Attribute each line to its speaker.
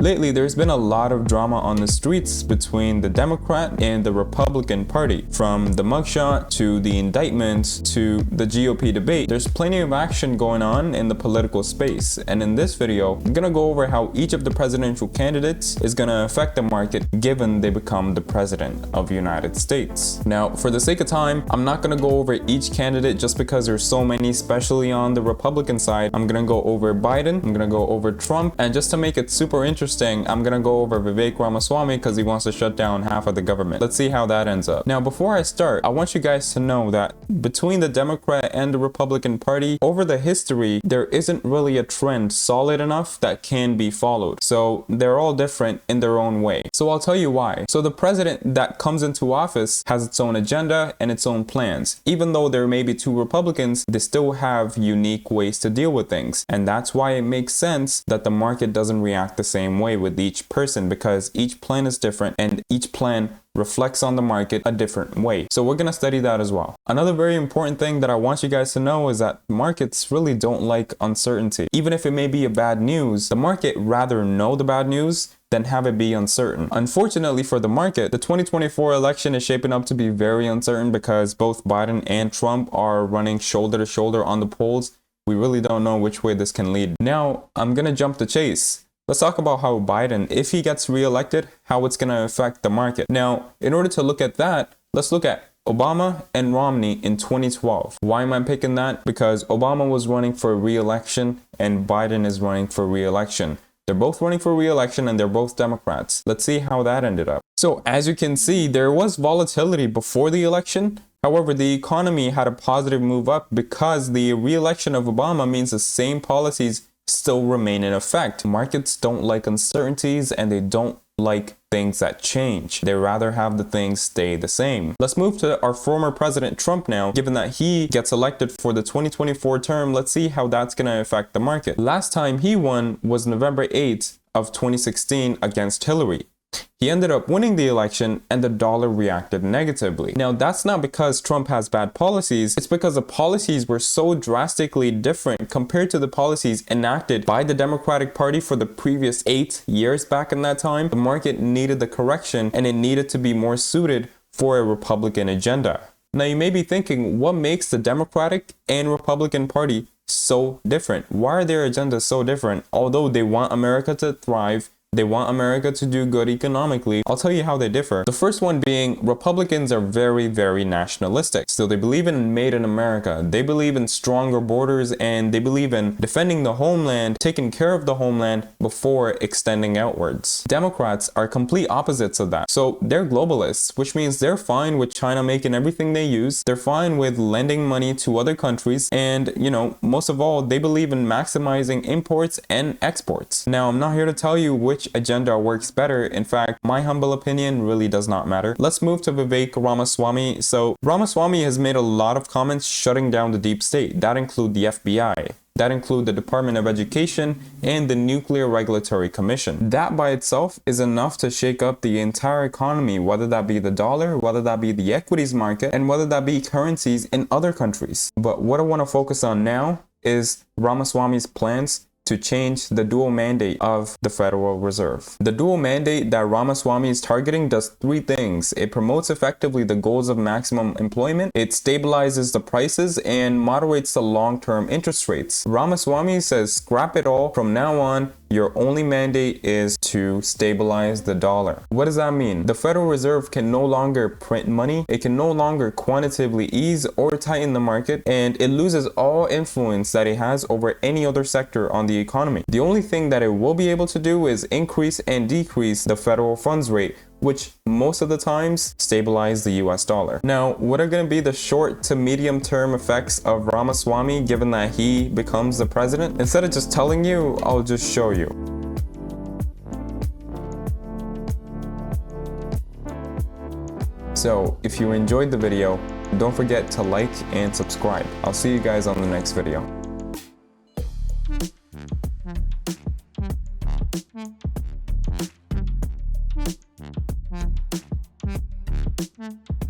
Speaker 1: Lately, there's been a lot of drama on the streets between the Democrat and the Republican Party. From the mugshot to the indictment to the GOP debate, there's plenty of action going on in the political space. And in this video, I'm gonna go over how each of the presidential candidates is gonna affect the market given they become the president of the United States. Now, for the sake of time, I'm not gonna go over each candidate just because there's so many, especially on the Republican side. I'm gonna go over Biden, I'm gonna go over Trump, and just to make it super interesting, I'm gonna go over Vivek Ramaswamy because he wants to shut down half of the government. Let's see how that ends up. Now, before I start, I want you guys to know that between the Democrat and the Republican Party, over the history, there isn't really a trend solid enough that can be followed. So they're all different in their own way. So I'll tell you why. So the president that comes into office has its own agenda and its own plans. Even though there may be two Republicans, they still have unique ways to deal with things. And that's why it makes sense that the market doesn't react the same way with each person, because each plan is different and each plan reflects on the market a different way. So we're going to study that as well. Another very important thing that I want you guys to know is that markets really don't like uncertainty. Even if it may be a bad news, the market rather know the bad news than have it be uncertain. Unfortunately for the market, the 2024 election is shaping up to be very uncertain because both Biden and Trump are running shoulder to shoulder on the polls. We really don't know which way this can lead. Now, I'm going to jump the chase. Let's talk about how Biden, if he gets reelected, how it's going to affect the market. Now, in order to look at that, let's look at Obama and Romney in 2012. Why am I picking that? Because Obama was running for re-election and Biden is running for re-election. They're both running for re-election and they're both Democrats. Let's see how that ended up. So as you can see, there was volatility before the election. However, the economy had a positive move up because the re-election of Obama means the same policies still remain in effect. Markets don't like uncertainties and they don't like things that change. They rather have the things stay the same. Let's move to our former president Trump now. Given that he gets elected for the 2024 term, let's see how that's going to affect the market. Last time he won was November 8th of 2016 against Hillary. He ended up winning the election and the dollar reacted negatively. Now, that's not because Trump has bad policies. It's because the policies were so drastically different compared to the policies enacted by the Democratic Party for the previous 8 years back in that time. The market needed the correction and it needed to be more suited for a Republican agenda. Now, you may be thinking, what makes the Democratic and Republican Party so different? Why are their agendas so different? Although they want America to thrive, they want America to do good economically. I'll tell you how they differ. The first one being Republicans are very, very nationalistic. So they believe in made in America. They believe in stronger borders and they believe in defending the homeland, taking care of the homeland before extending outwards. Democrats are complete opposites of that. So they're globalists, which means they're fine with China making everything they use. They're fine with lending money to other countries. And, most of all, they believe in maximizing imports and exports. Now, I'm not here to tell you which agenda works better. In fact, my humble opinion really does not matter. Let's move to Vivek Ramaswamy. So Ramaswamy has made a lot of comments shutting down the deep state. That include the FBI. That include the Department of Education and the Nuclear Regulatory Commission. That by itself is enough to shake up the entire economy, whether that be the dollar, whether that be the equities market, and whether that be currencies in other countries. But what I want to focus on now is Ramaswamy's plans to change the dual mandate of the Federal Reserve. The dual mandate that Ramaswamy is targeting does three things. It promotes effectively the goals of maximum employment, it stabilizes the prices, and moderates the long-term interest rates. Ramaswamy says, scrap it all. From now on, your only mandate is to stabilize the dollar. What does that mean? The Federal Reserve can no longer print money. It can no longer quantitatively ease or tighten the market, and it loses all influence that it has over any other sector on the economy. The only thing that it will be able to do is increase and decrease the federal funds rate, which most of the times stabilize the US dollar. Now, what are going to be the short to medium term effects of Ramaswamy given that he becomes the president? Instead of just telling you, I'll just show you. So, if you enjoyed the video, don't forget to like and subscribe. I'll see you guys on the next video.